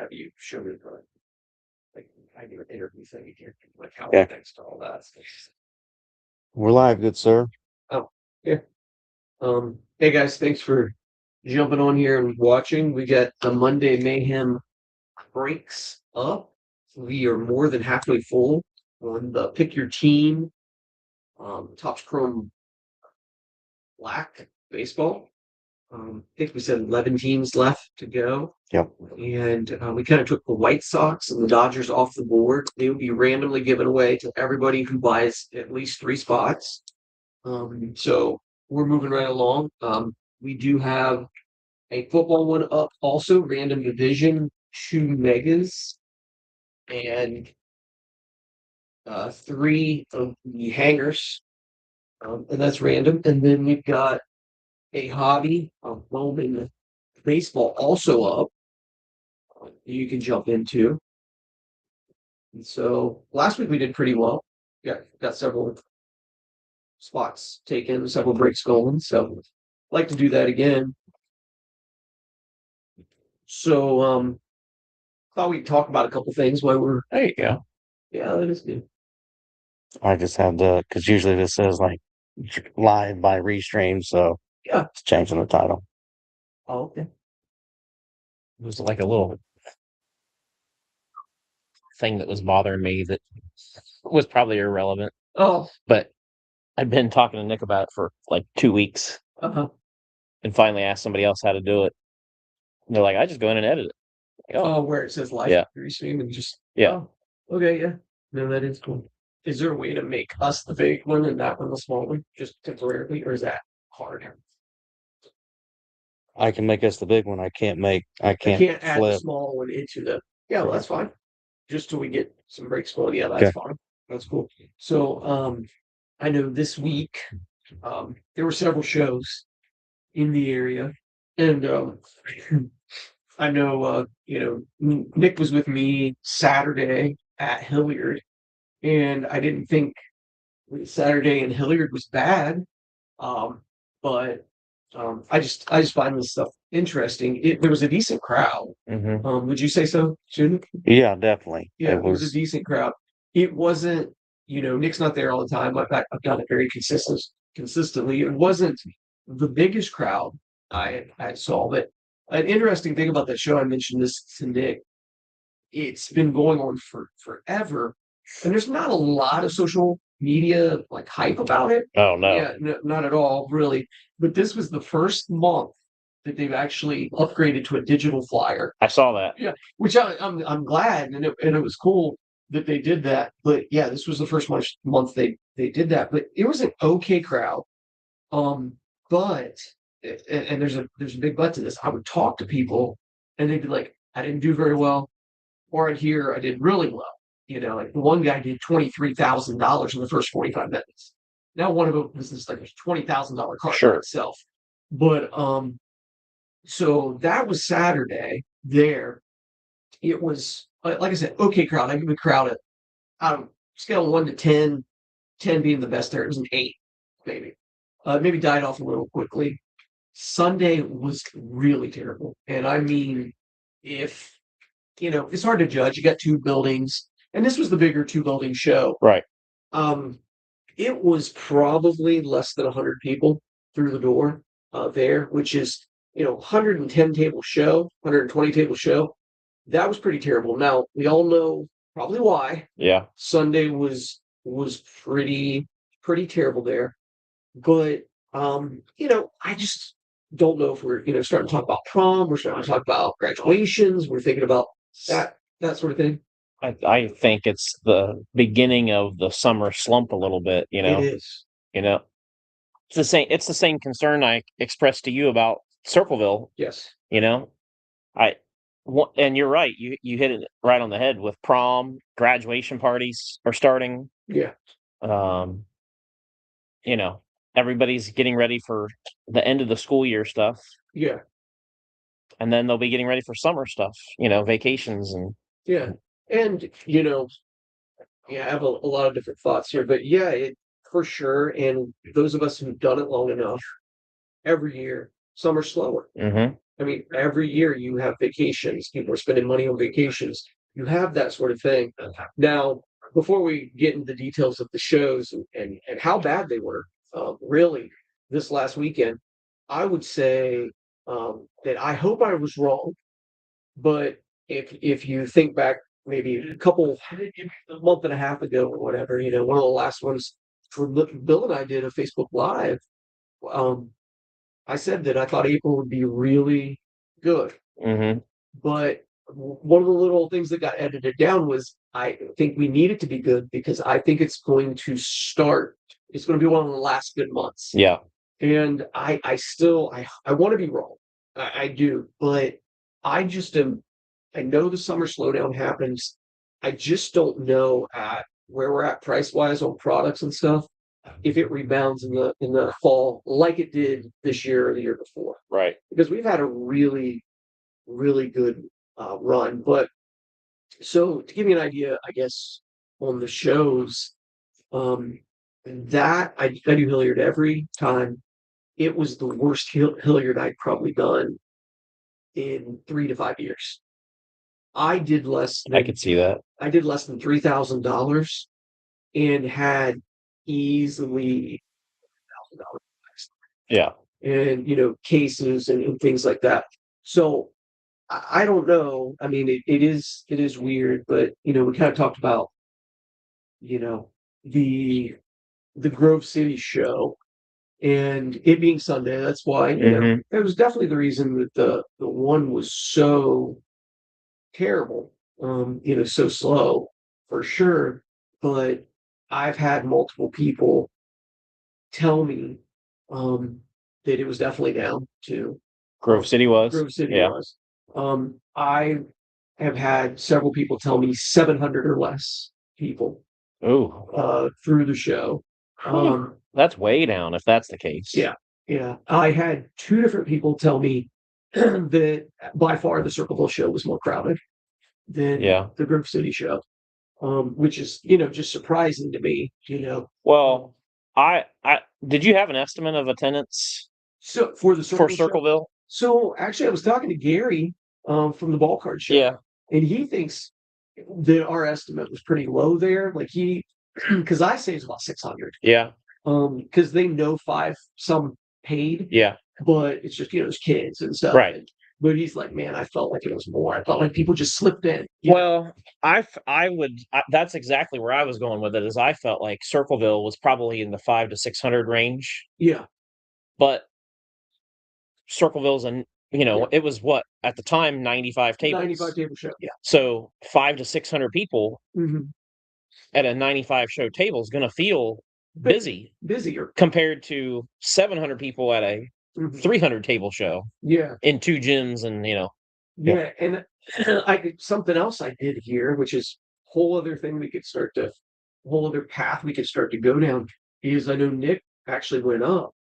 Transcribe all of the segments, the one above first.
have you show me the like I do an interview thing here, like how Yeah. it connects to all that. We're live, good sir. Oh, yeah. Hey guys, thanks for jumping on here and watching. We got the Monday Mayhem breaks up. We are more than halfway full on the pick your team, Topps Chrome Black baseball. I think we said 11 teams left to go. Yep. And we kind of took the White Sox and the Dodgers off the board. They would be randomly given away to everybody who buys at least 3 spots. So we're moving right along. We do have a football one up also, random division, 2 megas, and 3 of the hangers. And that's random. And then we've got a hobby of Bowman baseball also up. You can jump into. And so last week we did pretty well. Got several spots taken, several breaks going. So like to do that again. So thought we'd talk about a couple things while we're There you go. yeah, that is good. I just had to, because usually this says like live by Restream, so Yeah. it's changing the title. Oh, okay. It was like a little thing that was bothering me that was probably irrelevant. Oh, But I'd been talking to Nick about it for like 2 weeks uh-huh. and finally asked somebody else how to do it. And they're like, I just go in and edit it. Like, Oh, where it says live Yeah. restream and just Yeah. Oh, okay, yeah. No, that is cool. Is there a way to make us the big one and that one the small one, just temporarily, or is that hard? I can make us the big one. I can't I can't add the flip. small one into the yeah, well, that's fine. Just till we get some breaks going. Yeah, that's Okay. fine. That's cool. So I know this week there were several shows in the area. And I know Nick was with me Saturday at Hilliard, and I didn't think Saturday in Hilliard was bad. But I just find this stuff interesting. There was a decent crowd. Mm-hmm. Would you say so, Shouldn't? Yeah, definitely. Yeah, it was a decent crowd. It wasn't, Nick's not there all the time. I've done it very consistently. It wasn't the biggest crowd I saw, but an interesting thing about that show, I mentioned this to Nick. It's been going on for forever, and there's not a lot of social media like hype about it. Oh, no. Yeah, not at all, really. But this was the first month that they've actually upgraded to a digital flyer. I saw that. Yeah, which I'm glad, and it was cool that they did that. But yeah, this was the first month they did that. But it was an okay crowd. But and there's a big but to this. I would talk to people, and they'd be like, "I didn't do very well," or I'd hear, "I did really well." Like the one guy did $23,000 in the first 45 minutes. Now one of them was this like a $20,000 card Sure. itself. But so that was Saturday there. It was, like I said, okay crowd. I give the crowd a scale of 1 to 10, 10 being the best there. It was an 8, maybe. Maybe died off a little quickly. Sunday was really terrible. And I mean, if, it's hard to judge. You got 2 buildings, and this was the bigger 2-building show. Right. It was probably less than 100 people through the door there, which is 110 table show, 120 table show. That was pretty terrible. Now we all know probably why. Yeah. Sunday was pretty terrible there. But I just don't know if we're starting to talk about prom. We're starting to talk about graduations. We're thinking about that sort of thing. I think it's the beginning of the summer slump a little bit, It is. It's the same concern I expressed to you about Circleville. Yes. And you're right. You hit it right on the head with prom, graduation parties are starting. Yeah. Everybody's getting ready for the end of the school year stuff. Yeah. And then they'll be getting ready for summer stuff, vacations and yeah. And I have a lot of different thoughts here, but yeah, it for sure. And those of us who've done it long enough, every year, some are slower. Mm-hmm. I mean, every year you have vacations. People are spending money on vacations. You have that sort of thing. Now, before we get into the details of the shows and how bad they were, really, this last weekend, I would say that I hope I was wrong. But if you think back maybe a month and a half ago or whatever, one of the last ones for Bill and I did a Facebook Live. Um, I said that I thought April would be really good, Mm-hmm. but one of the little things that got edited down was I think we need it to be good because I think it's going to start. It's going to be one of the last good months. Yeah. And I want to be wrong. I do, but I just am. I know the summer slowdown happens. I just don't know at where we're at price wise on products and stuff if it rebounds in the fall like it did this year or the year before. Right. Because we've had a really really good run. But so to give you an idea, I guess on the shows, um, that I do Hilliard every time. It was the worst Hilliard I'd probably done in 3 to 5 years. I did less I than could see that. I did less than $3,000 and had easily $1,000 Yeah. and cases and things like that. So I don't know. I mean, it is weird, but we kind of talked about you know the the Grove City show and it being Sunday. That's why Mhm. it was definitely the reason that the one was so terrible. So slow for sure. But I've had multiple people tell me that it was definitely down to Grove City was. Grove City Yeah. was. I have had several people tell me 700 or less people Ooh. through the show. That's way down if that's the case. Yeah, yeah. I had two different people tell me that by far the Circleville show was more crowded than Yeah. the Grove City show, which is just surprising to me. Well, I did you have an estimate of attendance So for the for Circleville show, Circleville? so actually, I was talking to Gary from the Ball Card Show, Yeah. and he thinks that our estimate was pretty low there. Like because I say it's about 600. Yeah. Because they know some paid, Yeah. but it's just it's kids and stuff. Right. But he's like, man, I felt like it was more. I felt like people just slipped in. Well, that's exactly where I was going with it. Is I felt like Circleville was probably in the 500 to 600 range, Yeah, but Circleville's Yeah. it was what at the time 95 tables. 95 table show. Yeah. So 500 to 600 people Mm-hmm. at a 95 show table is going to feel busy Busier. compared to 700 people at a Mhm. 300 table show Yeah. in two gyms and Yeah. And something else I did here, which is a whole other thing whole other path we could start to go down is I know Nick actually went up,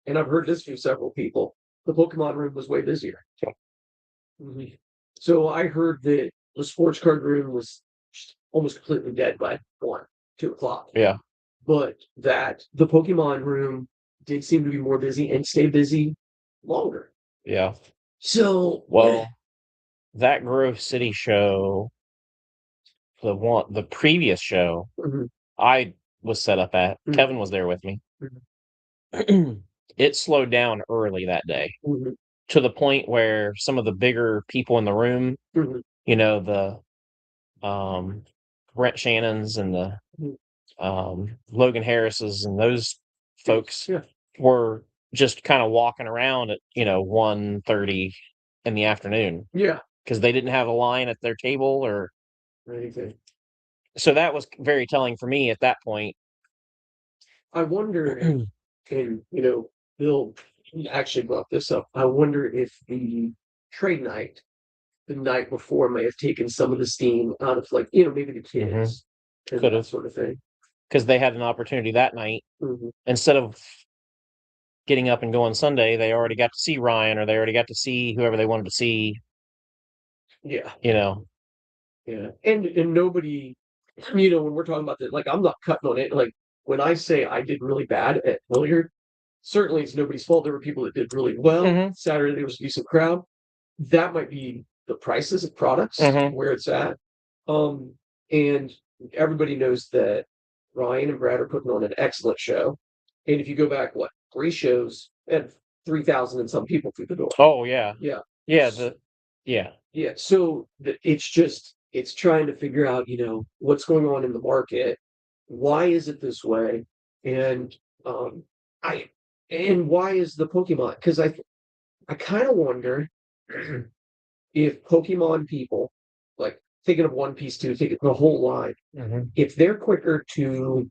and I've heard this from several people. The Pokemon room was way busier. Mhm. So I heard that the sports card room was just almost completely dead by 1, 2 o'clock. yeah. But that the Pokemon room did seem to be more busy and stay busy longer. Yeah. So Well, that Grove City show, the previous show Mhm. I was set up at, Mhm. Kevin was there with me. It slowed down early that day Mhm. to the point where some of the bigger people in the room, Mhm. the Brett Shannons and the Logan Harris's and those folks Yeah. were just kind of walking around at 1:30 in the afternoon Yeah. because they didn't have a line at their table or Anything. so that was very telling for me at that point. I wonder, and Bill actually brought this up. I wonder if the trade night, the night before, may have taken some of the steam out of maybe the kids and Could've. that sort of thing. Because they had an opportunity that night Mhm. instead of getting up and going Sunday, they already got to see Ryan or they already got to see whoever they wanted to see. Yeah. Yeah. And nobody, when we're talking about that, like I'm not cutting on it. Like when I say I did really bad at Hilliard, certainly it's nobody's fault. There were people that did really well. Mhm. Saturday there was a decent crowd. that might be the prices of products Mhm. where it's at. And everybody knows that Ryan and Brad are putting on an excellent show. And if you go back, what, 3 shows and 3,000 and some people through the door. Oh yeah. Yeah. Yeah, S- yeah. Yeah. So it's trying to figure out, what's going on in the market. Why is it this way? And um I and why is the Pokemon? Because I kind of wonder if Pokemon people, like thinking of One Piece too, thinking the whole line, Mhm. if they're quicker to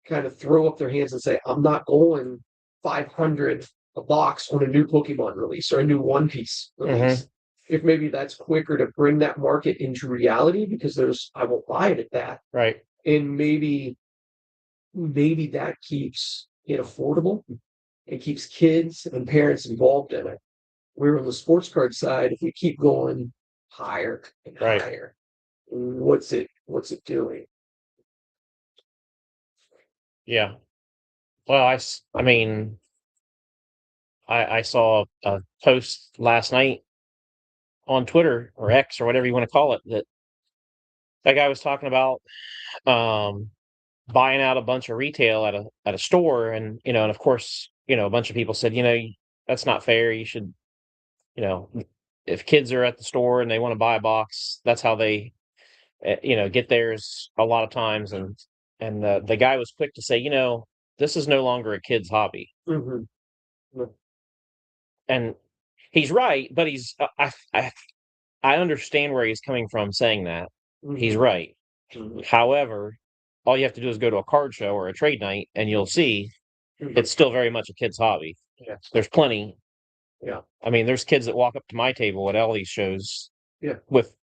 kind of throw up their hands and say, I'm not going 500 a box on a new Pokemon release or a new One Piece release. If maybe that's quicker to bring that market into reality because I won't buy it at that. Right. And maybe that keeps it affordable. It keeps kids and parents involved in it. Where on the sports card side, if we keep going higher and Right. higher, what's it doing? Yeah. Well, I mean, I saw a post last night on Twitter or X or whatever you want to call it that guy was talking about um buying out a bunch of retail at a store, and and of course, a bunch of people said, that's not fair. You should, you know, if kids are at the store and they want to buy a box, that's how they get theirs a lot of times. And the guy was quick to say, this is no longer a kid's hobby. Mm-hmm. And he's right, but I understand where he's coming from saying that. He's Mm-hmm. right. Mm-hmm. However, all you have to do is go to a card show or a trade night, and you'll see it's still very much a kid's hobby. Yeah. There's plenty. Yeah. I mean, there's kids that walk up to my table at all these shows Yeah. with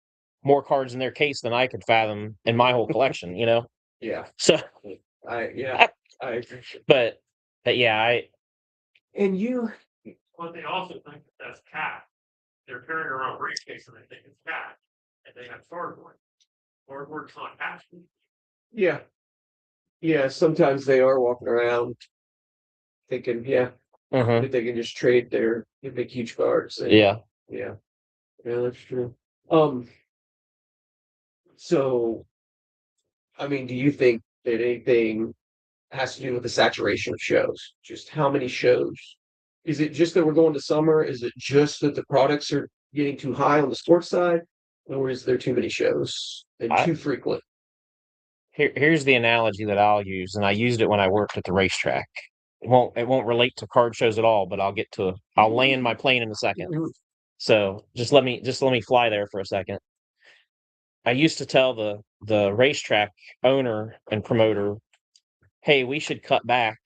more cards in their case than I could fathom in my whole collection, Yeah. So, I agree. but yeah, And you, But they also think that that's cash. They're carrying around a briefcase and they think it's cash, and they have cardboard. Cardboard's not cash. yeah, sometimes they are walking around thinking, mhm, that they can just trade their big huge cards. yeah. Yeah, that's true. Um, so I mean, do you think that anything has to do with the saturation of shows? Just how many shows? Is it just that we're going to summer? Is it just that the products are getting too high on the sports side? Or is there too many shows and I, too frequent? here's the analogy that I'll use, and I used it when I worked at the racetrack. It won't relate to card shows at all, but I'll land my plane in a second. Mhm. So just let me fly there for a second. I used to tell the racetrack owner and promoter, hey, we should cut back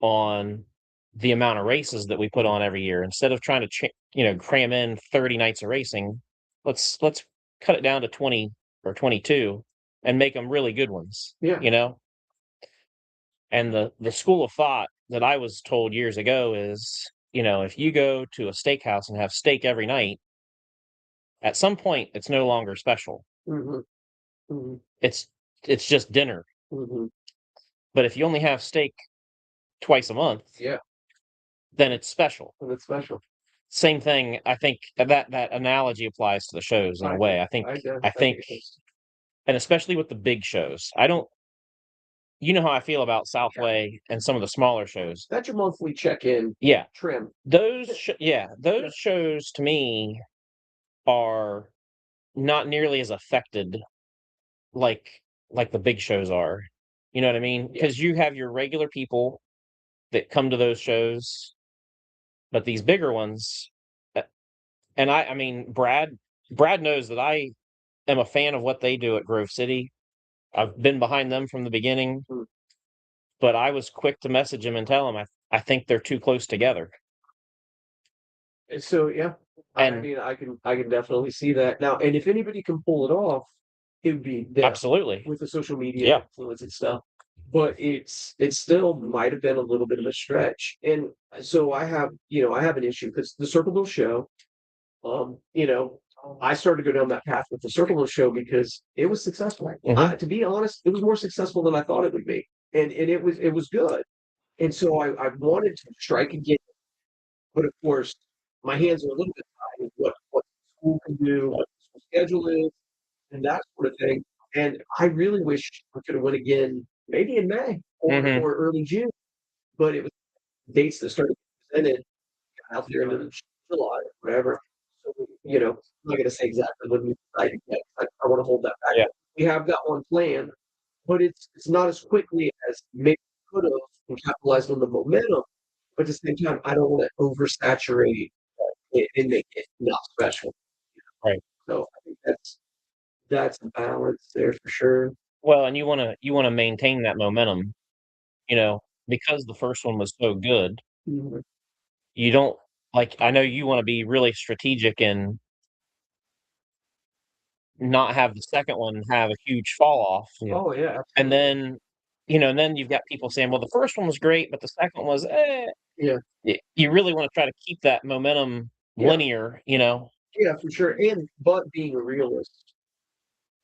on the amount of races that we put on every year. Instead of trying to cram in 30 nights of racing, let's cut it down to 20 or 22 and make them really good ones. Yeah. And the school of thought that I was told years ago is, if you go to a steakhouse and have steak every night, at some point it's no longer special. Mhm. Mhm. It's just dinner. Mhm. But if you only have steak twice a month, Yeah, then it's special. and it's special. Same thing. I think that analogy applies to the shows in a way. I think I think, it is. and especially with the big shows. I don't. You know how I feel about Yeah. Southway and some of the smaller shows. That's your monthly check-in Yeah, trim. those shows to me are not nearly as affected like like the big shows are. You know what I mean? Yeah. Because you have your regular people that come to those shows, but these bigger ones, and I mean, Brad knows that I am a fan of what they do at Grove City. I've been behind them from the beginning, Mm. but I was quick to message him and tell him I think they're too close together. And so yeah, I And mean, I can definitely see that now. And if anybody can pull it off, it would be them absolutely, with the social media yeah, influence and stuff. But it still might have been a little bit of a stretch. And so I have an issue because the Circleville show, um, you know, I started to go down that path with the Circleville show because it was successful. mhm, To be honest, it was more successful than I thought it would be, and it was good. And so I wanted to strike again, but of course. my hands are a little bit tied with what school can do, what the school schedule is, and that sort of thing. And I really wish we could have went again, maybe in May Mhm. or early June, but it was dates that started presented out there in July or whatever. So, I'm not gonna say exactly when we decided yet. I wanna hold that back. Yeah. We have got one planned, but it's not as quickly as maybe we could have and capitalized on the momentum. But at the same time, I don't wanna oversaturate it and make it not special. Right. So I think that's a balance there for sure. Well, and you wanna maintain that momentum, because the first one was so good, Mhm. you don't like, I know you wanna be really strategic and not have the second one have a huge fall off, Yeah. Oh, yeah, and absolutely. then you've got people saying, "Well, the first one was great, but the second was, eh." Yeah. You really wanna try to keep that momentum Yeah. linear. Yeah, for sure, but being a realist,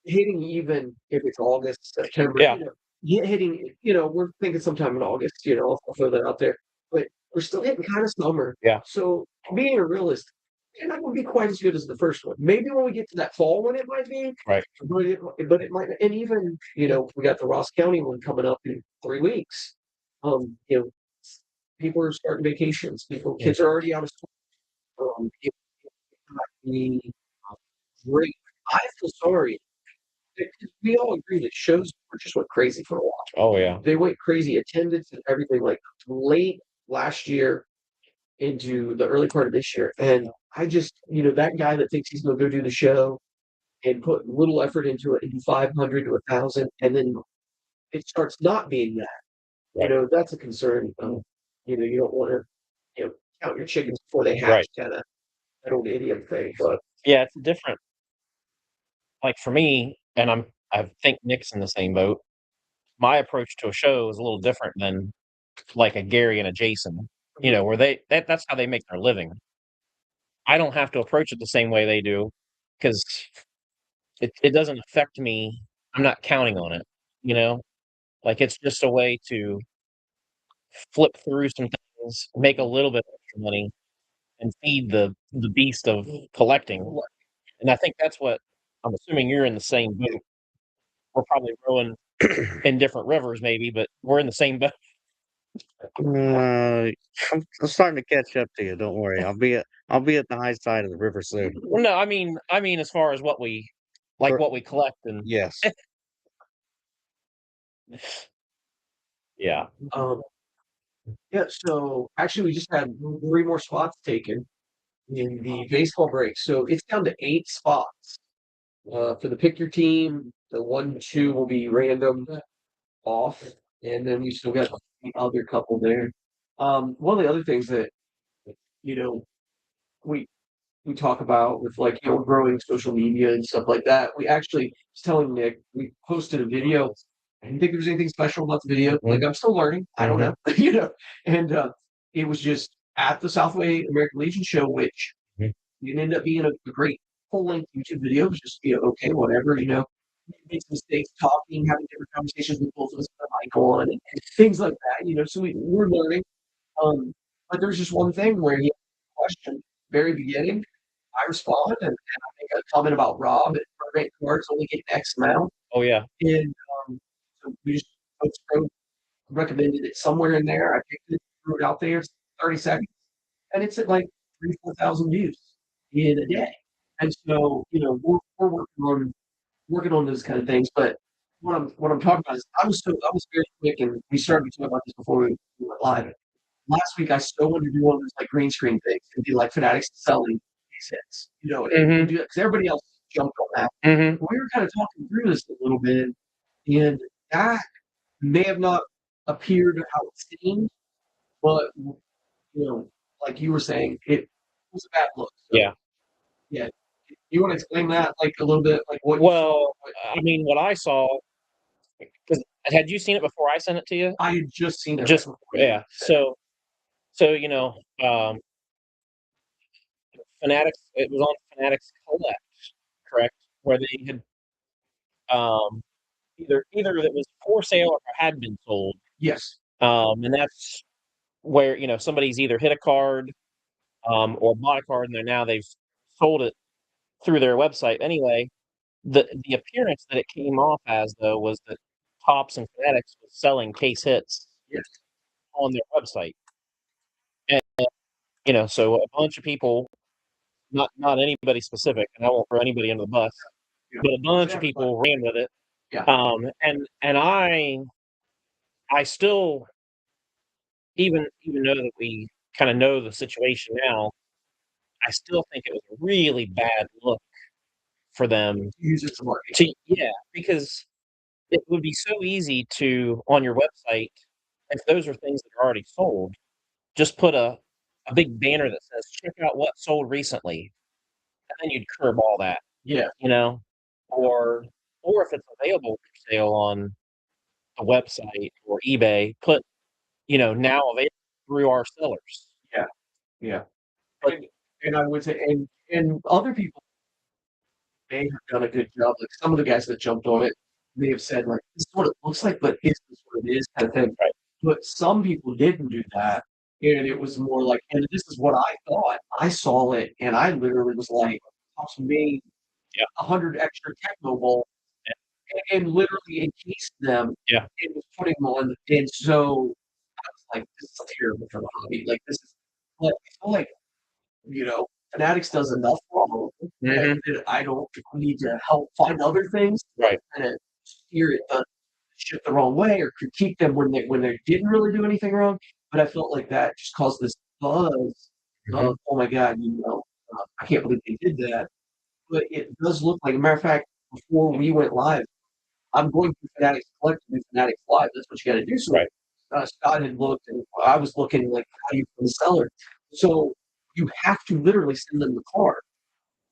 hitting even if it's August, September, Yeah, hitting, we're thinking sometime in August, I'll throw that out there, but we're still hitting kinda summer. yeah, So being a realist, they're not gonna be quite as good as the first one. Maybe when we get to that fall one, it might be, right. but it might, and even, we got the Ross County one coming up in 3 weeks. Um, you know, People are starting vacations, Yeah. kids are already out of school. It might be great. I feel sorry. Because we all agree that shows were just went crazy for a while. Oh, yeah. They went crazy, attendance and everything, like, late last year into the early part of this year, and I just that guy that thinks he's gonna go do the show and put little effort into it and do 500 to 1,000, and then it starts not being that, Right, that's a concern. You don't wanna, count your chickens before they hatch, right. kinda that old idiom thing, but Yeah, it's different. Like, for me, and I think Nick's in the same boat, my approach to a show is a little different than, like, a Gary and a Jason, where that's how they make their living. I don't have to approach it the same way they do because it doesn't affect me. I'm not counting on it, you know? Like, it's just a way to flip through some things, make a little bit of extra money, and feed the beast of collecting, and I think that's what I'm assuming you're in the same boat. We're probably rowing in different rivers maybe, but we're in the same boat. Uh, I'm starting to catch up to you. Don't worry. I'll be at the high side of the river soon. Well, no, I mean as far as For, what we collect and yes. yeah. um, yeah, so actually we just had 3 more spots taken in the baseball break, so it's down to 8 spots. For the pick your team, the 1, 2 will be random off, and then you still got the other couple there. One of the other things that, you know, we we talk about with, like, growing social media and stuff like that, we actually was telling Nick, we posted a video. I didn't think there was anything special about the video, like, I'm still learning, I don't Mhm. know, and, it was just at the Southway American Legion show, which Mhm. it ended up being a great full-length YouTube video. It was just, okay, whatever, made some mistakes talking, having different conversations with both of us with the mic on and things like that, so we're learning. But there was just one thing where he asked a question very beginning. I respond and I make a comment about Rob and rent cards only getting X amount. Oh, yeah. And so we just folks recommended it somewhere in there. I picked it, threw it out there, it's 30 seconds, and it's at like 3, 4,000 views in a day. And so, we're working on those kind of things. But what I'm talking about is I was very quick, and we started to talk about this before we went live. Last week, I still wanted to do one of those like green screen things and be like Fanatics selling these hits, and Mhm, do that because everybody else jumped on that. mhm. We were kind of talking through this a little bit, and that may have not appeared how it seemed, but like you were saying, it was a bad look. So Yeah. yeah, you want to explain that like a little bit, like what you saw? Well, I mean, what I saw 'cause had you seen it before I sent it to you? I had just seen it right Just before you yeah. said it. So, Fanatics it was on Fanatics Collect, correct? Where they had, um, either it was for sale or had been sold, Yes. and that's where, somebody's either hit a card, or bought a card and now they've sold it through their website anyway. The appearance that it came off as though was that Topps and Fanatics was selling case hits Yes. on their website, and so a bunch of people, not anybody specific, and I won't throw anybody under the bus, Yeah. but a bunch of people ran with it. Yeah. And I still, even though that we kind of know the situation now, I still think it was a really bad look for them Use it to market. because it would be so easy to, on your website, if those are things that are already sold, just put a big banner that says, "Check out what sold recently," and then you'd curb all that, Yeah. or if it's available for sale on a website or eBay, put, now available through our sellers. Yeah. But And I would say, and other people may have done a good job. Like some of the guys that jumped on it may have said, like, "This is what it looks like, but is this what it is?" kind of thing. Right. But some people didn't do that, and it was more like, "And this is what I thought." I saw it, and I literally was like, "Tops made Yeah. 100 extra Techno balls and literally encased them Yeah. and was putting them on." And so I was like, "This is terrible for the hobby. Like this is." But I feel like Fanatics does enough wrong Mhm. that I don't need to help find other things Right. and steer it shit the wrong way or critique them when they didn't really do anything wrong. But I felt like that just caused this buzz Mhm. of, oh my god, I can't believe they did that. But it does look like, a matter of fact, before we went live, I'm going through Fanatics Collect to do Fanatics Live. That's what you got to do. So Right. Scott had looked, and I was looking like, how do you from the seller? So you have to literally send them the card.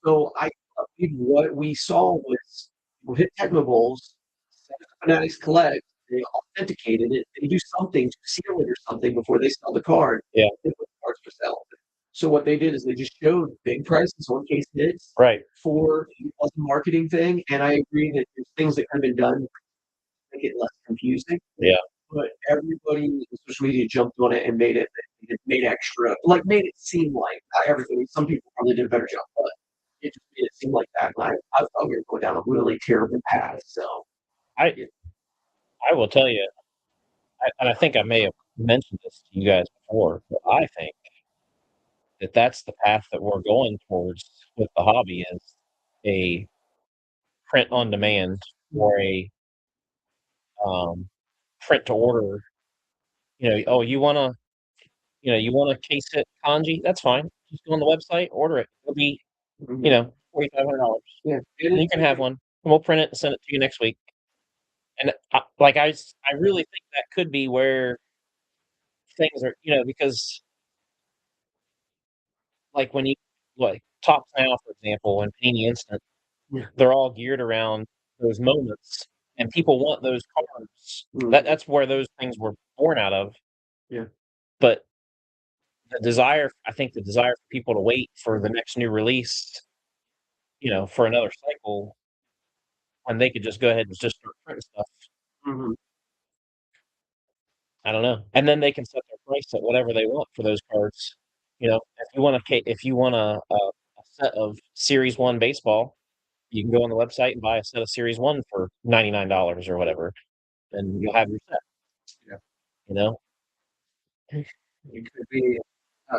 So I believe what we saw was we'll hit Techno Bowls, send it to Fanatics Collect, they authenticated it, they do something to seal it or something before they sell the card. Yeah. They put the cards for sale. So what they did is they just showed big prices on case hits Right. for it was a marketing thing, and I agree that there's things that could have been done to make it less confusing. Yeah. But everybody in social media jumped on it and made extra, like made it seem like not everybody. Some people probably did a better job, but it just made it seem like that. And I thought we were going down a really terrible path. So I I will tell you, and I think I may have mentioned this to you guys before, but I think that that's the path that we're going towards with the hobby is a print on demand or a print to order. Oh, you want a case hit kanji? That's fine. Just go on the website, order it. It'll be, $4,500, yeah, and you can have one, and we'll print it and send it to you next week. And I really think that could be where things are, because like when you like Tops Now, for example, and Panini Instant, yeah. they're all geared around those moments, and people want those cards. That's where those things were born out of. Yeah. But I think the desire for people to wait for the next new release, for another cycle when they could just go ahead and just start printing stuff. Mhm. I don't know, and then they can set their price at whatever they want for those cards. If you want a set of Series 1 baseball, you can go on the website and buy a set of Series 1 for $99 or whatever, and you'll have your set, Yeah. you know? It could be.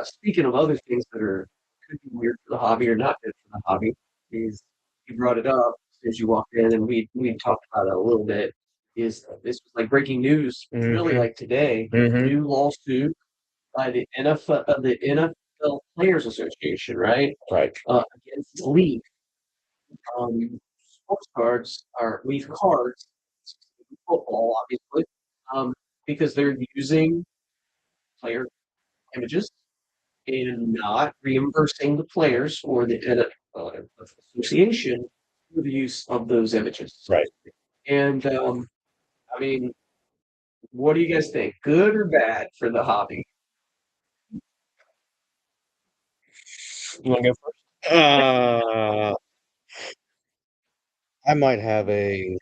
Speaking of other things that could be weird for the hobby or not good for the hobby, is you brought it up as you walked in, and we talked about it a little bit. Is this was like breaking news, really Mhm. like today? Mhm. New lawsuit by the NFL Players Association, right? Right. Against the league. Sports cards are leaf cards, football, obviously, um, because they're using player images and not reimbursing the players or the association for the use of those images. Right. And I mean, what do you guys think? Good or bad for the hobby? You wanna go first? I might have a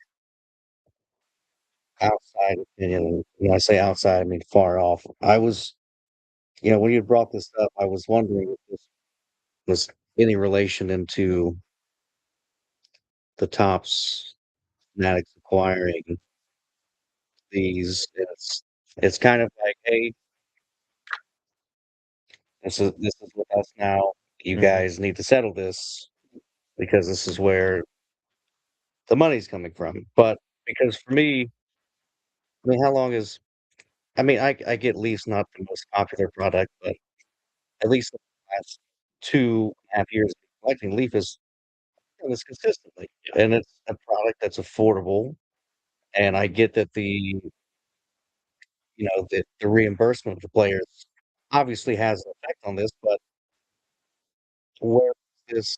outside opinion. When I say outside, I mean far off. I was when you brought this up, I was wondering if this was any relation into the Tops Fanatics acquiring these. It's kind of like, hey, this is with us now. You Mhm. guys need to settle this because this is where the money's coming from. But because for me, I mean, how long is I get Leafs not the most popular product, but at least the last 2.5 years of collecting Leaf is done this consistently, and it's a product that's affordable, and I get that the reimbursement of the players obviously has an effect on this, but where was this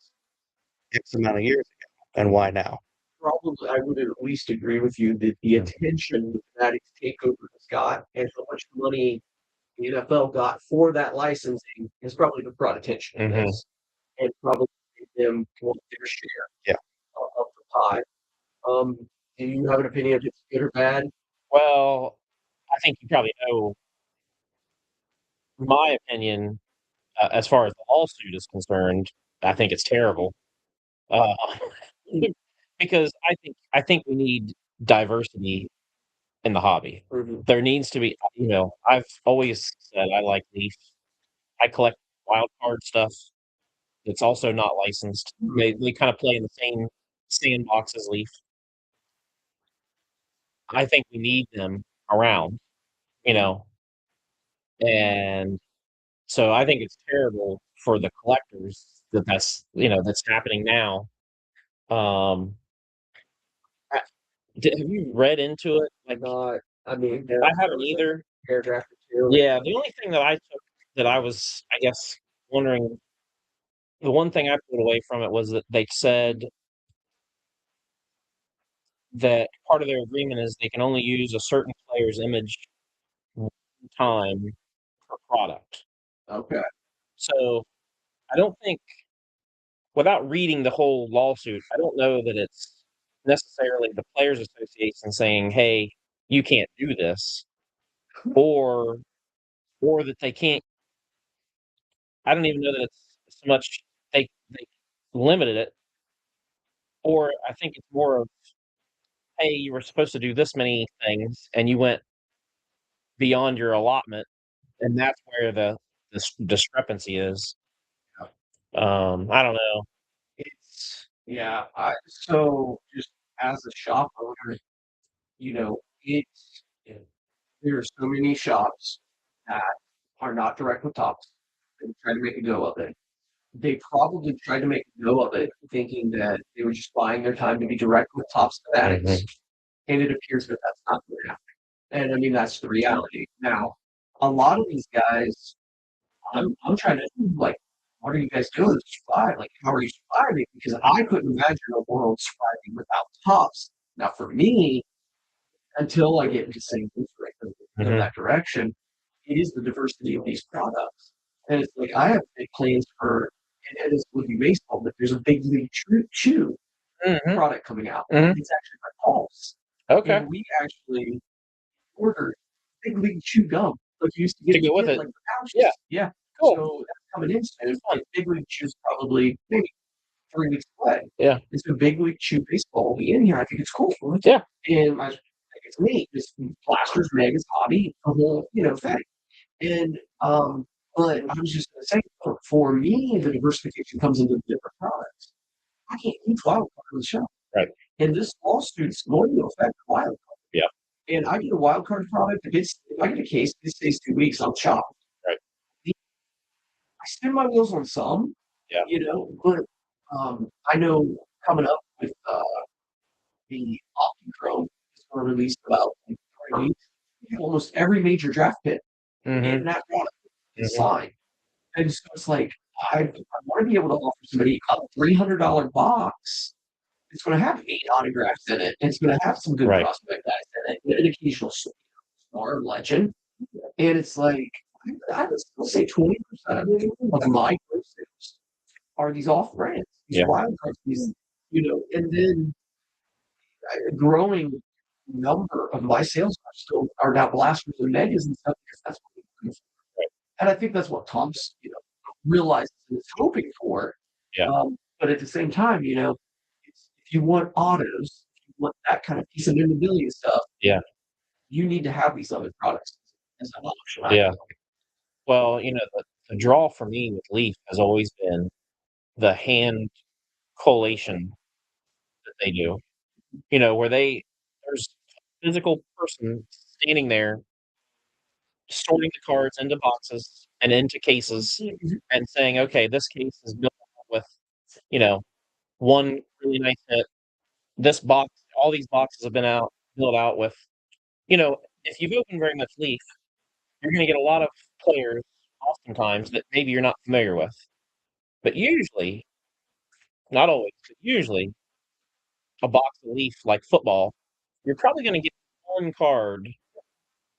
X amount of years ago, and why now? Probably, I would at least agree with you that the attention the Fanatics takeover has got and how much money the NFL got for that licensing has probably brought attention to Mhm. this and probably made them want their share Yeah. of the pie. Do you have an opinion if it's good or bad? Well, I think you probably know my opinion, as far as the lawsuit is concerned. I think it's terrible, uh, because I think we need diversity in the hobby. Mhm. There needs to be, I've always said I like Leaf. I collect wild card stuff. It's also not licensed. They kind of play in the same sandbox as Leaf. I think we need them around, you know, and so I think it's terrible for the collectors that's happening now. Um, I have you read into it? Like, Not, I mean, I there haven't was a either. paragraph or two. Yeah, the only thing that I took that I was, I guess, wondering the one thing I pulled away from it was that they said that part of their agreement is they can only use a certain player's image one time per product. Okay. So, I don't think without reading the whole lawsuit, I don't know that it's necessarily the players association saying, "Hey, you can't do this," or that they can't. I don't even know that it's so much they limited it, or I think it's more of, "Hey, you were supposed to do this many things, and you went beyond your allotment," and that's where the discrepancy is. I don't know. Yeah, so just as a shop owner, it's there are so many shops that are not direct with Tops and try to make a go of it. They probably tried to make a go of it, thinking that they were just buying their time to be direct with Tops Fanatics, Mhm. and it appears that that's not gonna happen. And I mean, that's the reality. Now, a lot of these guys, I'm trying to like, what are you guys doing to survive? Like, how are you surviving? Because I couldn't imagine a world surviving without Tops. Now, for me, until I get into St. Louis in Mhm. that direction, it is the diversity of these products. And it's like I have big plans for, and it's would be baseball, but there's a big league chew Mhm. product coming out. Mhm. It's actually by Pulse. Okay. And we actually ordered big league chew gum. Like you used to get To as a go with kid, it. like the Yeah, pouches. Yeah. cool. So that's coming in soon. Fun. And big league chew is probably maybe 3 weeks away. Yeah. And so big league chew baseball will be in here. I think it's cool. Yeah. And I think it's neat. It's Blasters, Megas, Hobby, the whole, thing. And but I was just gonna say, for me, the diversification comes into the different products. I can't keep wild card on the shelf. Right. And this lawsuit's going to affect wild card. Yeah. And I get a wild card product. If I get a case, this stays 2 weeks, I'm shocked. Right. I spin my wheels on some, Yeah. but I know coming up with the Optichrome is going to release about like 3 weeks. Almost every major draft pick in Mhm. that product is Mhm. signed. And so it's like I want to be able to offer somebody a $300 box. It's going to have 8 autographs in it. And it's going to have some good Right. prospect guys in it, and an occasional star legend. And it's like I would still say 20% of my sales are these off brands, these Yeah. wild cards, and then a growing number of my sales are now blasters and megas and stuff because that's what we do. And I think that's what Tom's, realizes and is hoping for. Yeah. But at the same time, if you want autos, if you want that kind of piece of memorabilia stuff, Yeah. you need to have these other products as an option. Yeah. Well, the draw for me with Leaf has always been the hand collation that they do. Where there's a physical person standing there sorting the cards into boxes and into cases and saying, okay, this case is built with, you know, one really nice hit. This box, all these boxes have been built out with, if you've opened very much Leaf, you're going to get a lot of players oftentimes that maybe you're not familiar with. But usually, not always, but usually, a box of Leaf like football, you're probably going to get one card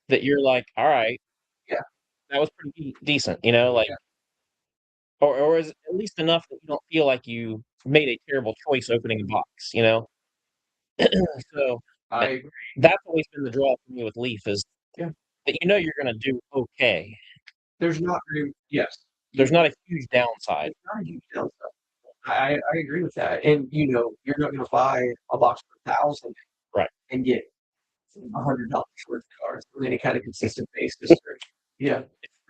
that you're like, all right, Yeah. that was pretty decent, like, or is at least enough that you don't feel like you made a terrible choice opening a box. So I agree. that's always been the draw for me with Leaf is Yeah. that you're going to do okay. There's not very, yes. There's not a huge downside. There's not a huge downside. I agree with that. And you're not gonna buy a box for 1,000 Right. and get $100 worth of cards on any kind of consistent basis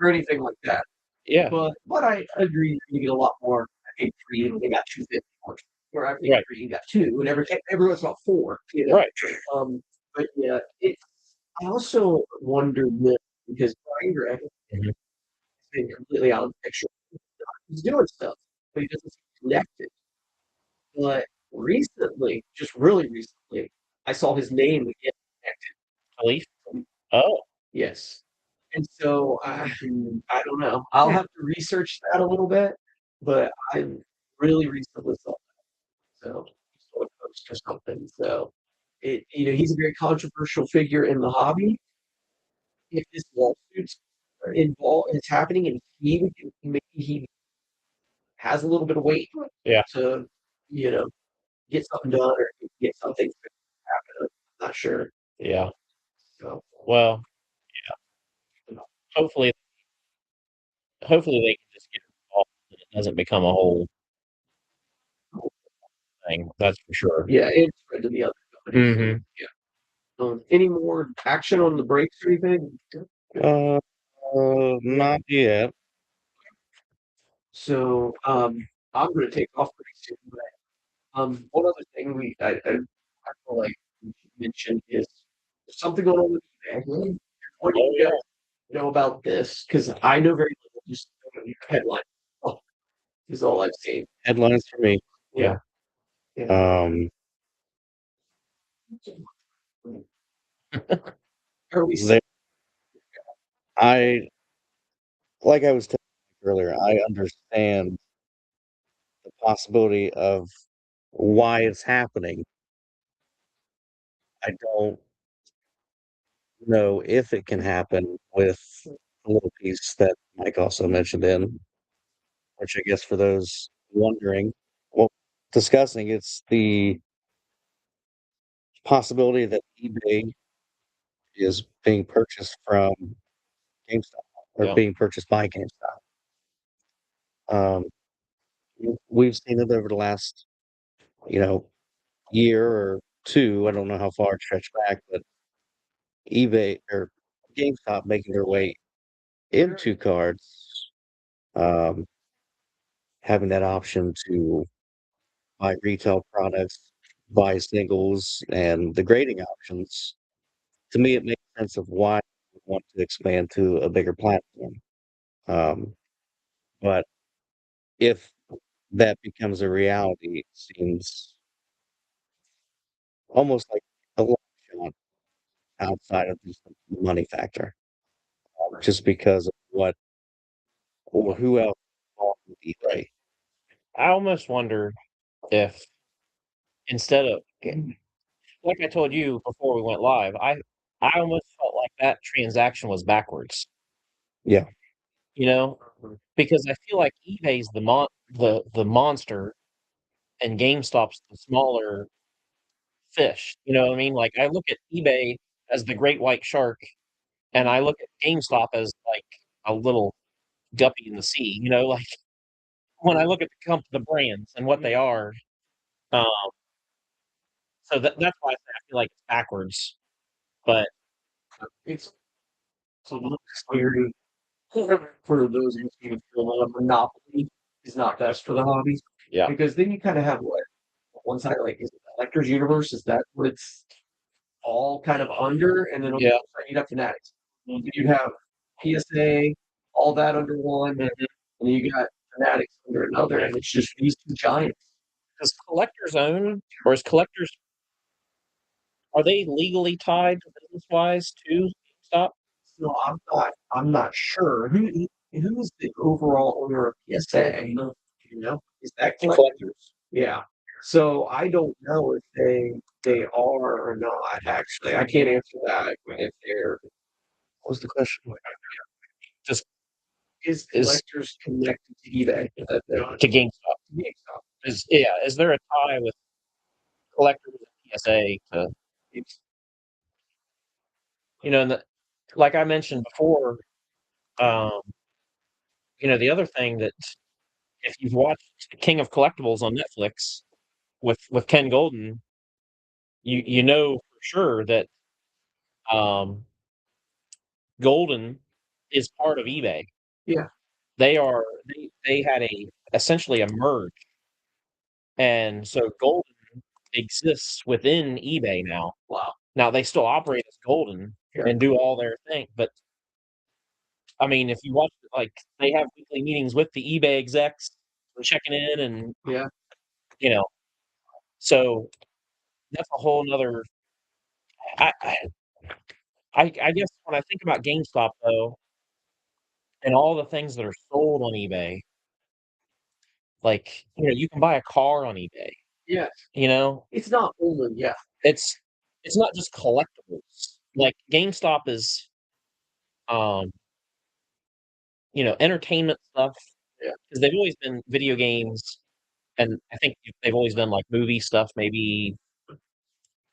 or anything like that. Yeah. But I agree you get a lot more. I think 3 and they got 250 for it. Where I think Right. 3 you got 2 and everyone's about 4. Right. But yeah, I also wonder this because Brian Gregg has Mhm. been completely out of the picture. He's doing stuff, but he doesn't seem connected. But recently, just really recently, I saw his name get connected. Leaf? Oh, Yes. And so I don't know. I'll have to research that a little bit, but I really recently saw that. So he saw a post or something. So he's a very controversial figure in the hobby. If this lawsuit's involved, it's happening, and maybe he has a little bit of weight yeah. to, get something done or get something happen. I'm not sure. Yeah. So Well, yeah. Hopefully they can just get involved and it doesn't become a whole thing. That's for sure. yeah, it's spread to the other companies. Mhm. Yeah. Any more action on the breaks or anything? Uh, not yet. So I'm gonna take off pretty soon. But one other thing I feel like we should mention is there's something going on with eBay. What do you guys know about this? Because I know very little, just headline. Oh, is all I've seen. Headlines for me. Yeah. Yeah. Um, Are we they, I like I was telling you earlier. I understand the possibility of why it's happening. I don't know if it can happen with a little piece that Mike also mentioned in, which I guess for those wondering, well, discussing, it's the possibility that eBay is being purchased from GameStop or Yeah. being purchased by GameStop. We've seen it over the last, you know, year or two. I don't know how far it stretched back, but eBay or GameStop making their way into cards, um, having that option to buy retail products, buy singles, and the grading options. To me, it makes sense of why we want to expand to a bigger platform. Um, but if that becomes a reality, it seems almost like a long shot outside of just the money factor, just because of what or who else is involved with eBay. I almost wonder if instead of like I told you before we went live, I almost felt like that transaction was backwards. Yeah. Because I feel like eBay's the monster and GameStop's the smaller fish. You know what I mean? Like I look at eBay as the great white shark, and I look at GameStop as like a little guppy in the sea. You know, like when I look at the brands and what they are, um, so that's why I say I feel like it's backwards. But It's a little scary for those of us who feel a monopoly is not best for the hobby. Yeah. Because then you kind of have what one side like is it the collector's universe? Is that what it's all kind of under? And then on the Yeah. other side, you'd have fanatics. You have PSA, all that under one, and then you got fanatics under another, and it's just these two giants. Does collectors own, or is collectors, are they legally tied business wise to GameStop? So I'm not sure who's the overall owner of PSA. You know, is that collectors? Yeah. So I don't know if they are or not. Actually, I can't answer that if they're. What was the question? Just Is Is- collectors connected to eBay? to GameStop. GameStop. Is there a tie with collectors and PSA to, you know, and like I mentioned before, um, you know, the other thing that if you've watched King of Collectibles on Netflix with Ken Golden, you know for sure that Golden is part of eBay. Yeah. They had essentially a merge, and so Golden exists within eBay now. Wow. Now they still operate as Golden and do all their thing, but I mean, if you watch, like, they have weekly meetings with the eBay execs, checking in, and Yeah. you know, so that's a whole nother. I, I I guess when I think about GameStop though, and all the things that are sold on eBay, like, you know, you can buy a car on eBay. Yeah. You know, It's not only it's not just collectibles. Like GameStop is, um, you know, entertainment stuff. Yeah. Because they've always been video games, and I think they've always done like movie stuff, maybe,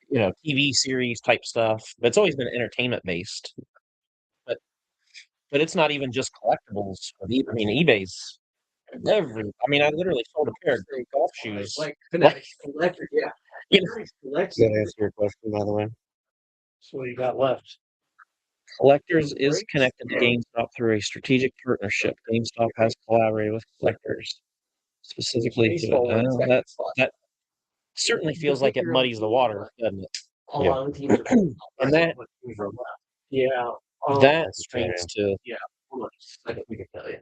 you know, TV series type stuff. But it's always been entertainment based. But it's not even just collectibles. I mean, eBay's every. I mean, I literally sold a pair of great golf shoes. like fanatics collector. Yeah. You know, Fanatics collects. Did that answer your question, by the way? So what you got left? Collectors is connected to GameStop through a strategic partnership. GameStop has collaborated with Collectors specifically to Baseball wins second that spot. that certainly feels like it muddies the water, doesn't it? A lot of the teams are And that yeah. that speaks to Hold on just a second, we can tell you.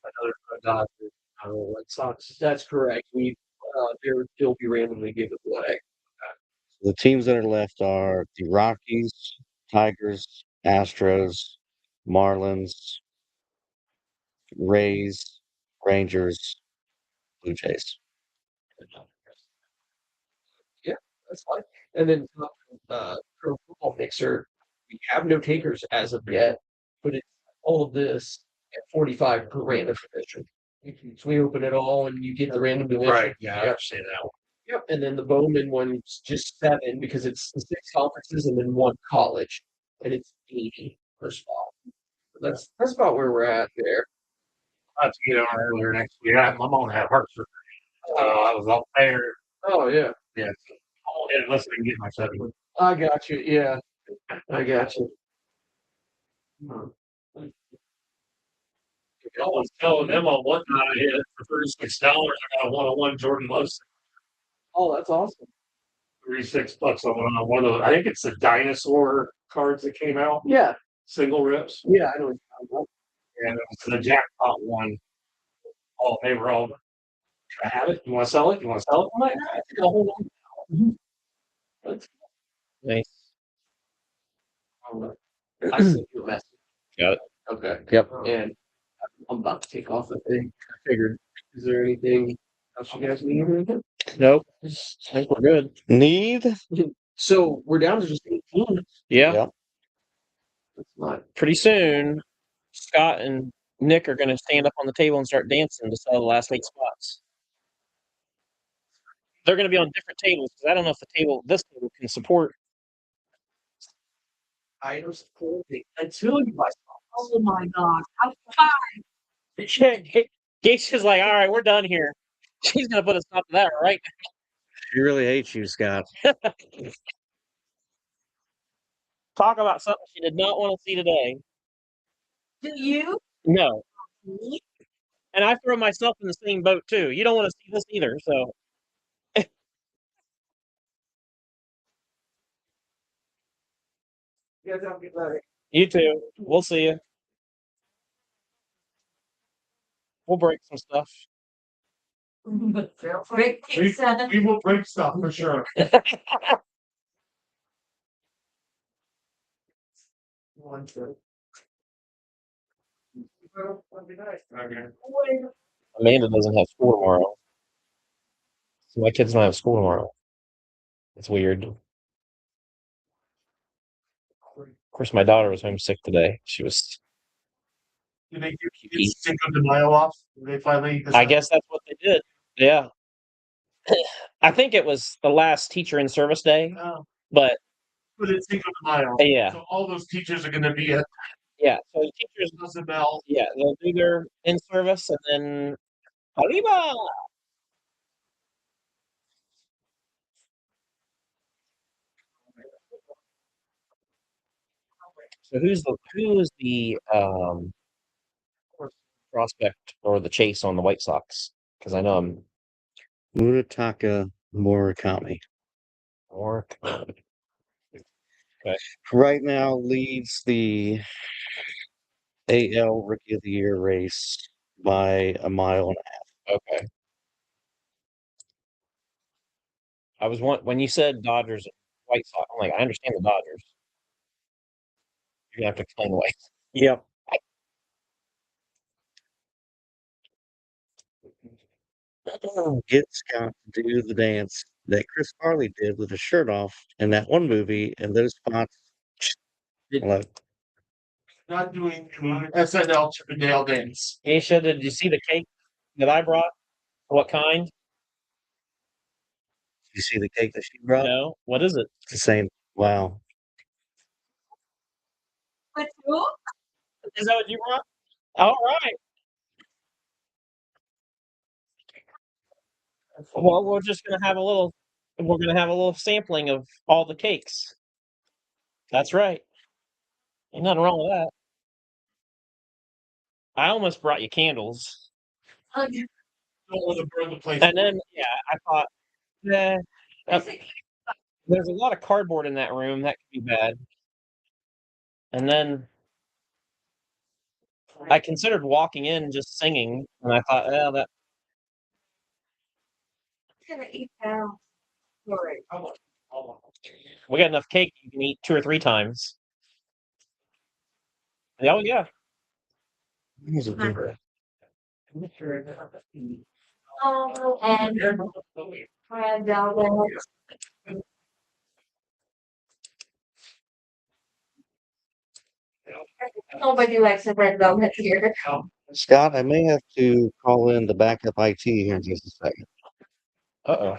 Another Dodgers, Red Sox. That's correct. They'll be randomly given away. The teams that are left are the Rockies, Tigers, Astros, Marlins, Rays, Rangers, Blue Jays. Yeah, that's fine. And then Pro Football Mixer, we have no takers as of yet, but it's all of this at 45 per random division. So we open it all and you get the random division. Right, yeah, I understand that one. Yep. And then the Bowman one's just 7 because it's the 6 conferences and then 1 college. And it's 80 per spot. That's about where we're at there. I have to get on earlier next week. My mom had heart surgery. I was up there. Oh yeah. Yeah. I won't hit it unless I can get myself. I got you. Yeah. I got you. I was telling them on one night I hit it for $36. I got a one-on-one Jordan Love. Oh, that's awesome. $36 on one of the, I think it's the dinosaur cards that came out, Yeah. single rips. Yeah, I know what you're talking And it was the jackpot one. Oh, they were all, I have it. You want to sell it? You want to sell it? I'm like, I think I'll hold on. That's nice. I sent you a message. Got it. Okay. Yep. And I'm about to take off the thing. I figured. Is there anything else you guys need or anything? Nope. I think we're good. Need? So we're down to just 18. Yeah. Yep. That's not Pretty soon, Scott and Nick are going to stand up on the table and start dancing to sell the last 8 spots. They're going to be on different tables because I don't know if this table can support. items clothing until you buy stuff. Oh my god. How fine. Gates is like, all right, we're done here. She's gonna put a stop to that right She really hates you, Scott. talk about something she did not want to see today. Do you? No. And I throw myself in the same boat too. You don't want to see this either, so You guys have a good night. you too. We'll see you. We'll break some stuff. Break pizza. We will break stuff for sure. One, two. Okay. Amanda doesn't have school tomorrow. So my kids don't have school tomorrow. It's weird. Of course, my daughter was homesick today. She was. Did they give kids Cinco de Mayo off? Did they finally? I guess that's what they did. Yeah. I think it was the last teacher in service day, Oh, but but it's Cinco de Mayo. yeah, So all those teachers are going to be at yeah. So the teachers, Isabel. yeah, they'll do their in service and then arriba. So who's the prospect or the chase on the White Sox? Because I know I'm Munetaka Murakami. more. Right now leads the AL Rookie of the Year race by a mile and a half. Okay. I was when you said Dodgers, White Sox. I'm like, I understand the Dodgers. You're gonna have to explain the White Sox. Yep. Get Scott to do the dance that Chris Farley did with his shirt off in that one movie, and those spots. Look, Not doing SNL Chippendale dance. Aisha, did you see the cake that I brought? What kind? you see the cake that she brought? No. What is it? It's the same. Wow. But you? Is that what you brought? All right. Well, we're just gonna have a little. We're gonna have a little sampling of all the cakes. That's right. Ain't nothing wrong with that. I almost brought you candles, Oh, Don't want to burn the place. and then yeah, I thought, yeah, there's a lot of cardboard in that room. That could be bad. And then I considered walking in just singing, and I thought, yeah, that I'm gonna eat now. Sorry. we got enough cake you can eat 2 or 3 times. Oh yeah. Here's a different. Oh, and red velvet. Nobody likes a red velvet here. Scott, I may have to call in the backup IT here in just a second. Uh-oh.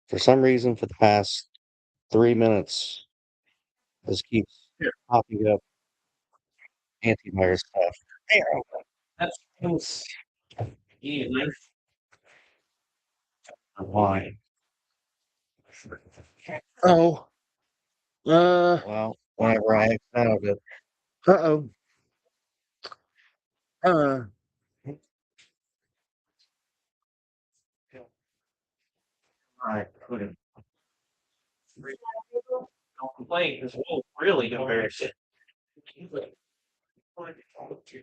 For some reason, for the past 3 minutes, this keeps popping up antivirus stuff. That's you need a knife. Why? Oh. Well, whenever I X out of it, Uh-oh. I couldn't. Don't complain, because we'll really embarrass it.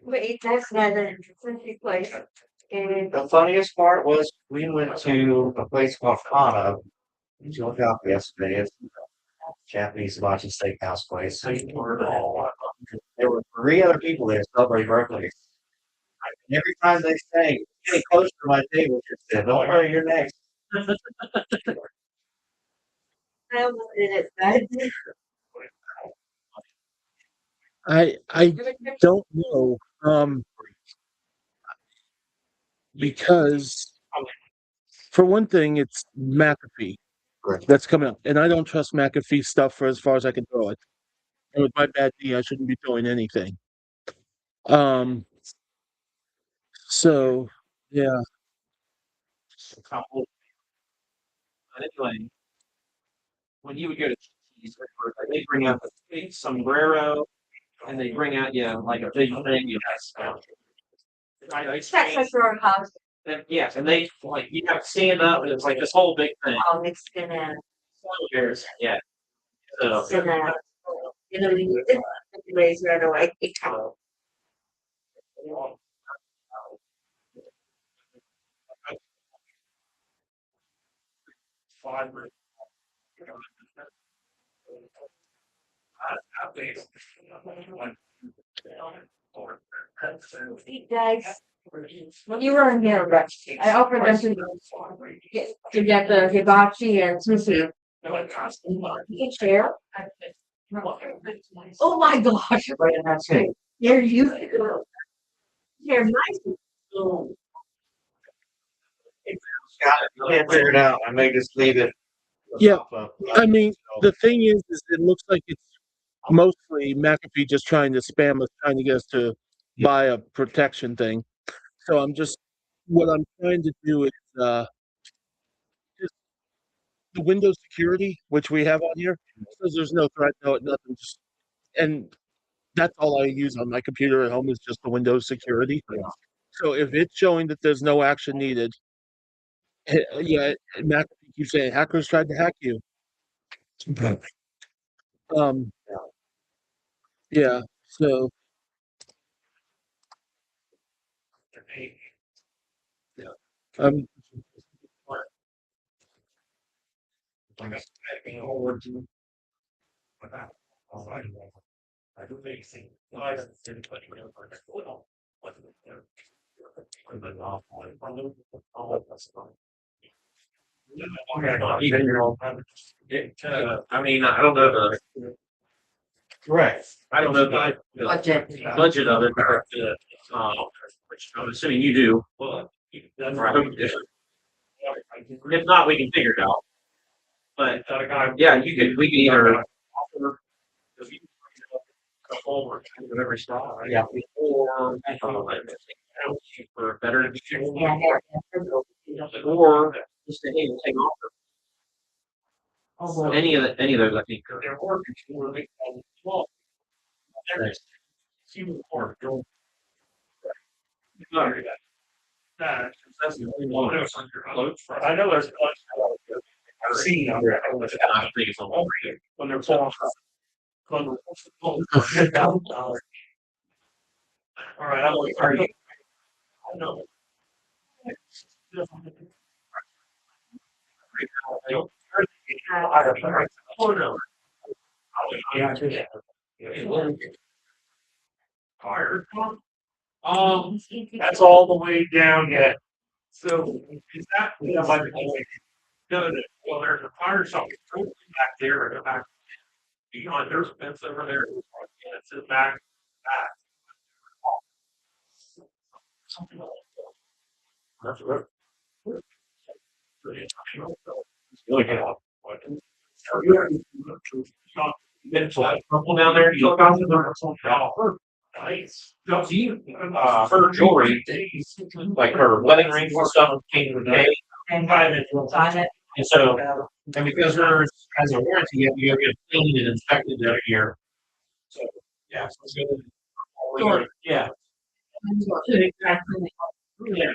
Wait, that's not an interesting place. And The funniest part was we went to a place called Kana. Did you look up yesterday? It's a Japanese hibachi steakhouse place. So you ordered all one. There were 3 other people there celebrating birthdays. And every time they sang, getting closer to my table, she said, "Don't worry, you're next." I almost did it, guys. I don't know. Because for one thing, it's McAfee Correct. that's coming up, and I don't trust McAfee stuff for as far as I can throw it. And with my bad knee, I shouldn't be throwing anything. So, yeah. But anyway, when you would go to cheese, they bring out the big sombrero, and they bring out like a big thing. That's like your house, Yes, and they like you have to stand up, and it's like this whole big thing. all mixed in a, Yeah. So in a, raise right away. Guys, when you were in here, but I offered them to get the hibachi and sushi. You can share. Oh my gosh. Here you. Here, nice. Can't figure it out. I may just leave it. Yeah. I mean, the thing is it looks like it's mostly McAfee just trying to spam us, trying to get us to buy a protection thing. So what I'm trying to do is just the Windows security, which we have on here, says there's no threat, nothing. And that's all I use on my computer at home is just the Windows security. So if it's showing that there's no action needed, yeah, McAfee keeps saying hackers tried to hack you. Um, yeah. So um, I mean, I don't know the correct. I don't know the budget of it, but which I'm assuming you do. Well, or I hope you do. If not, we can figure it out. But yeah, we can either offer every style, right? Yeah. Or for better or just to hey, take offer. Any of those, I think. That's the only one. I know there's. I've seen. I think it's on when they're falling. All right, I'm like, are you? I know. Tired. That's all the way down yet. So is that like no, well, there's a fire shop back there in the back. Beyond there's a fence over there. And it's in the back. That's right. Really good. Purple down there. You look out there. Nice. Her jewelry, like her wedding rings and stuff, came in the day. And so, and because hers has a warranty, you have to go get cleaned and inspected every year. So, yeah, so it's good. Yeah. Exactly. Yeah.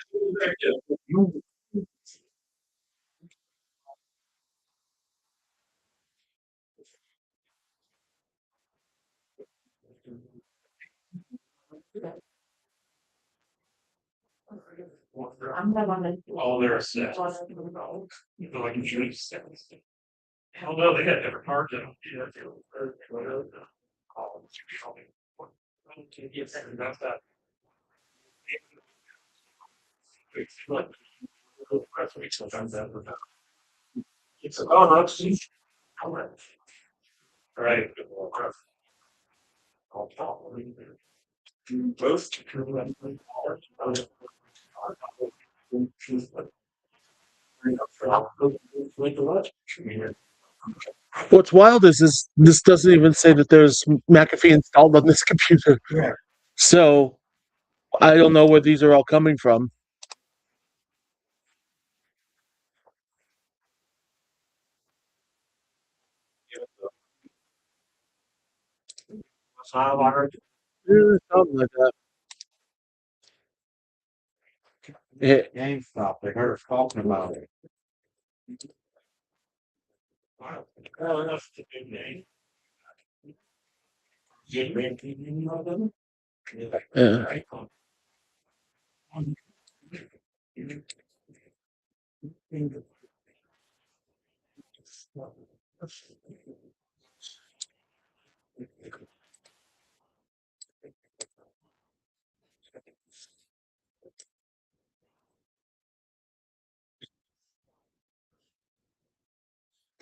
I'm not on it. All their assets. You know, like insurance assets. Hell no, they had different parts of them. You know, they were- Yes, that's that. Sometimes that would happen. It's a oh, no, it's right. Both. what's wild is this doesn't even say that there's McAfee installed on this computer. Correct. So I don't know where these are all coming from. Something like that. Yeah. GameStop, they heard us talking about it. Well, that's a good name. Yeah.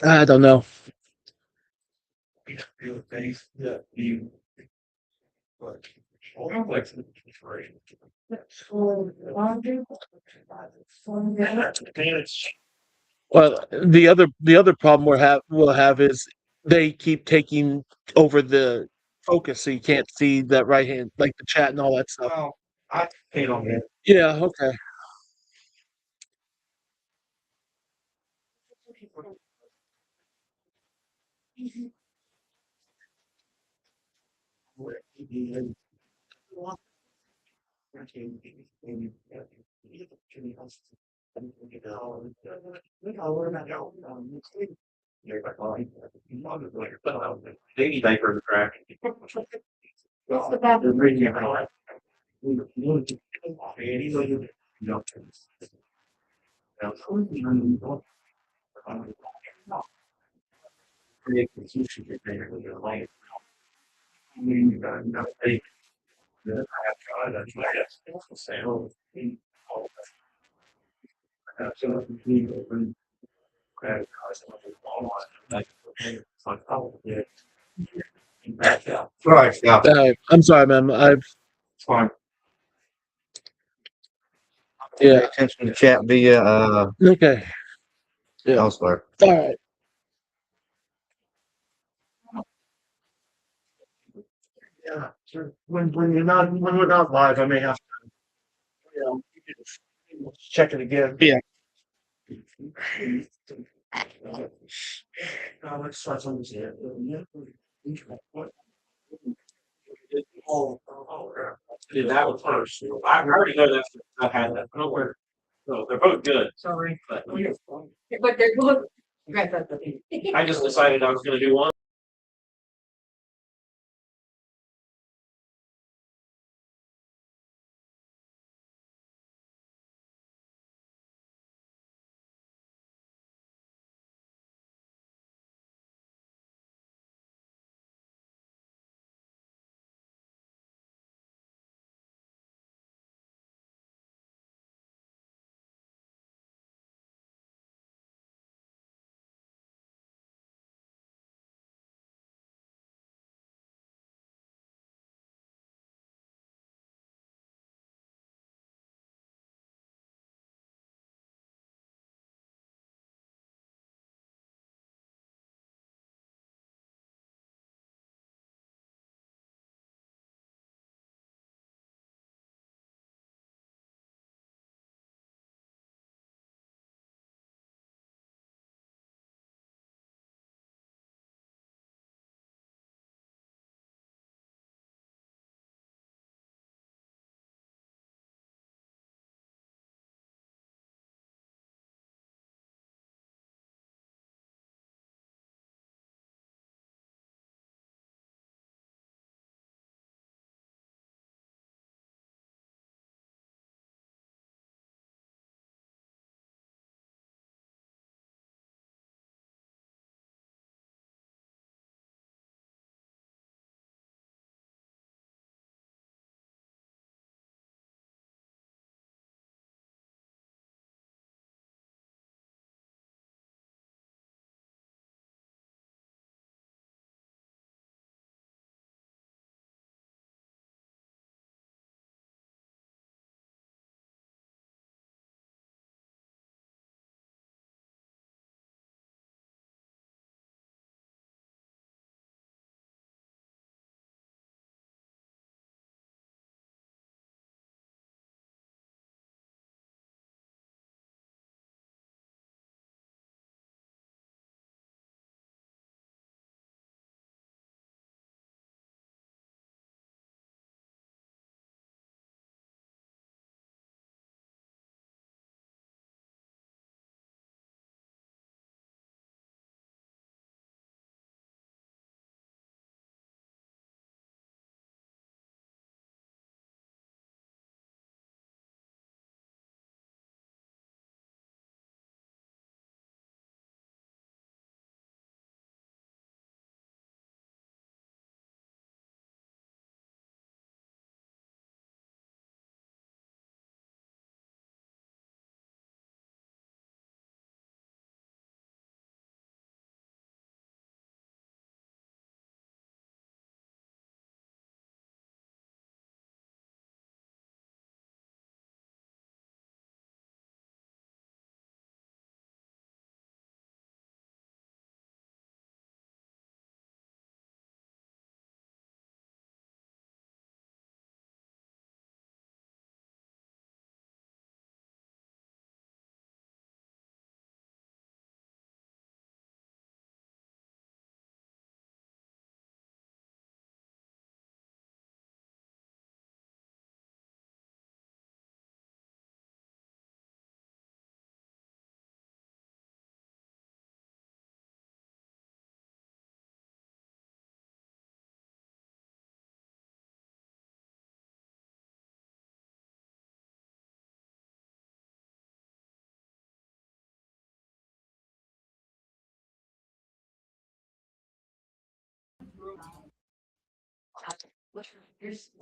I don't know. Well, the other problem we'll have is they keep taking over the focus, so you can't see that right hand, like the chat and all that stuff. Well, I paid on it. Yeah. Okay. Baby diaper crack. What's the bathroom? Right, yeah, I'm sorry, ma'am. it's fine. Pay Yeah. attention to chat via, Okay. Yeah. elsewhere. All right. Yeah, sure. When we're not live, I may have to, check it again. Yeah. Let's start something here. Yeah, that was first. I already know that's, I had that, don't worry. So they're both good. Sorry, but But they're good. I just decided I was gonna do one.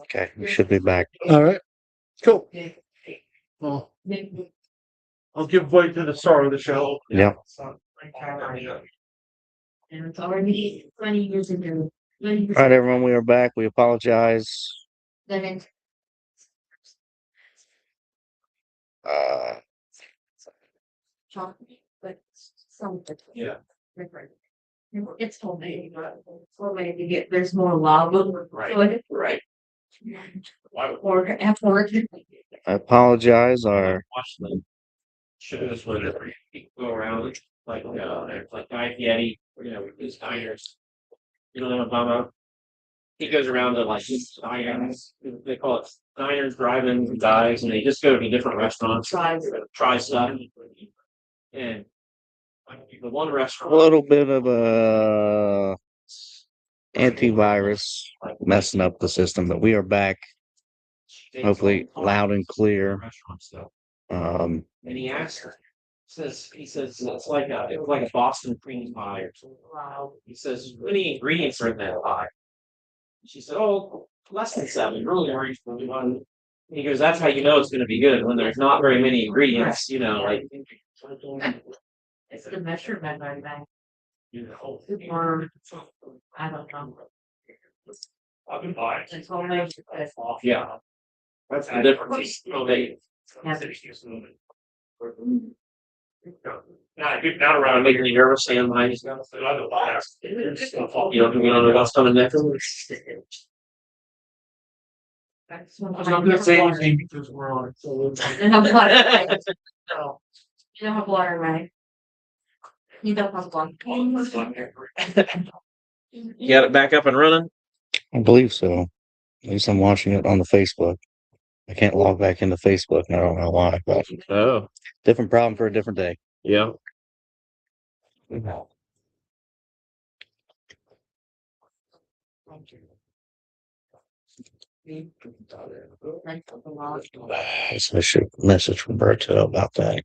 Okay, we should be back. All right. Cool. Well, I'll give way to the star of the show. Yep. And it's already 20 years ago. All right, everyone, we are back. We apologize. Then Uh, chocolate, but something. Yeah. Different. It's homemade, but homemade, you get, there's more lava. Right. So it- Right. Why would Or afterwards. I apologize. Our watch the shows where they go around like Guy Fieri, with his diners. You know what I'm talking about? He goes around to like these diners, they call it diners, drive-ins, and dives, and they just go to different restaurants, try stuff. And the one a restaurant, little bit of antivirus messing up the system, but we are back. Hopefully, loud and clear. restaurant stuff. Um, And he asked her, he says it's like a Boston cream pie or something. Wow. He says, how many ingredients are in that pie? She said, oh, less than 7, really reasonably one. And he goes, that's how you know it's gonna be good, when there's not very many ingredients, like. It's the measurement, I think. Or, I don't know. I've been buying. It's homemade. Yeah. That's the difference. Oh, they. Not around making you nervous, saying mine. You don't know what's coming next. I'm not gonna say anything because we're on it. So. And have water, right? You don't have water, right? You don't have water. You got it back up and running? I believe so. At least I'm watching it on the Facebook. I can't log back into Facebook, and I don't know why, but Oh, different problem for a different day. yeah. It's a message from Berto about that.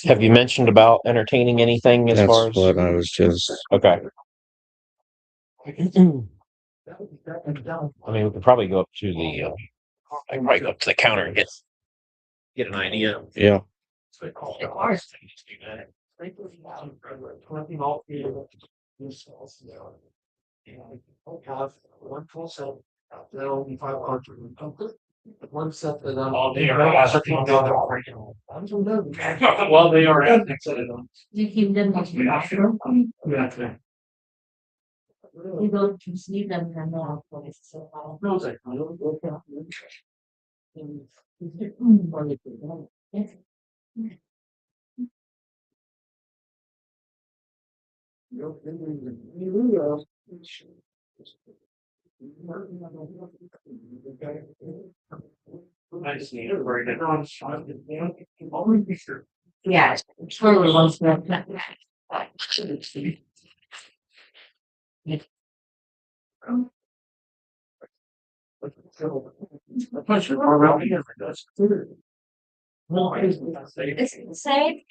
Have you mentioned about entertaining anything as That's far as? what I was just. Okay. I mean, we could probably go up to the. I can probably go up to the counter and get an idea. Yeah. One set that Well, they are. Well, they are. You keep them in the bathroom. You go to see them and now. I just need a very good. Yeah, it's really one step. It's the same.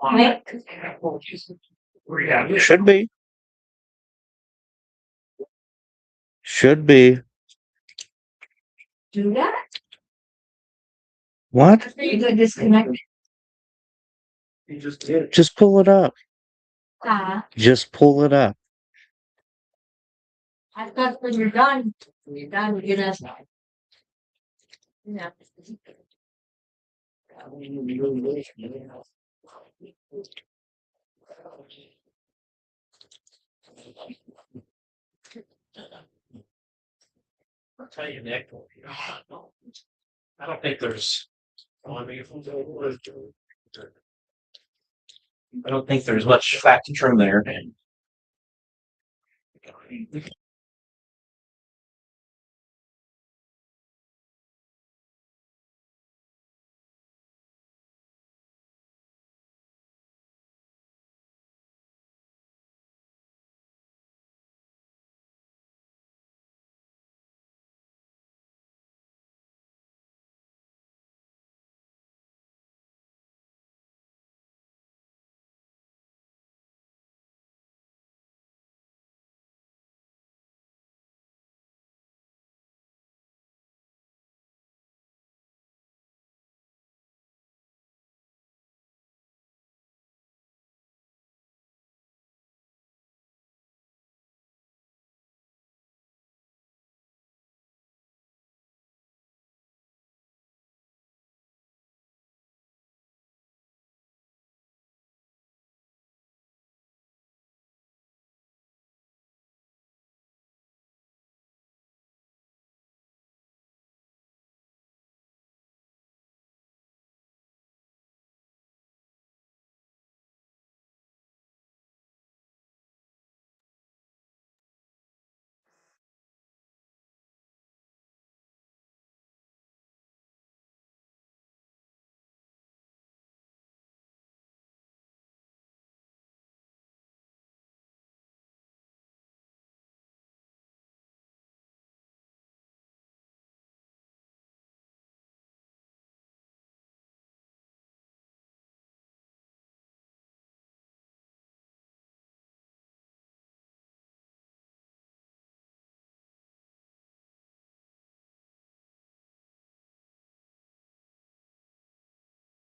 Right? Should be. Should be. Do that. What? After you go disconnect. you just did. Just pull it up. Just pull it up. I thought when you're done, you get us. Yeah. I'll tell you, Nick. I don't think there's. I don't think there's much fat to trim there.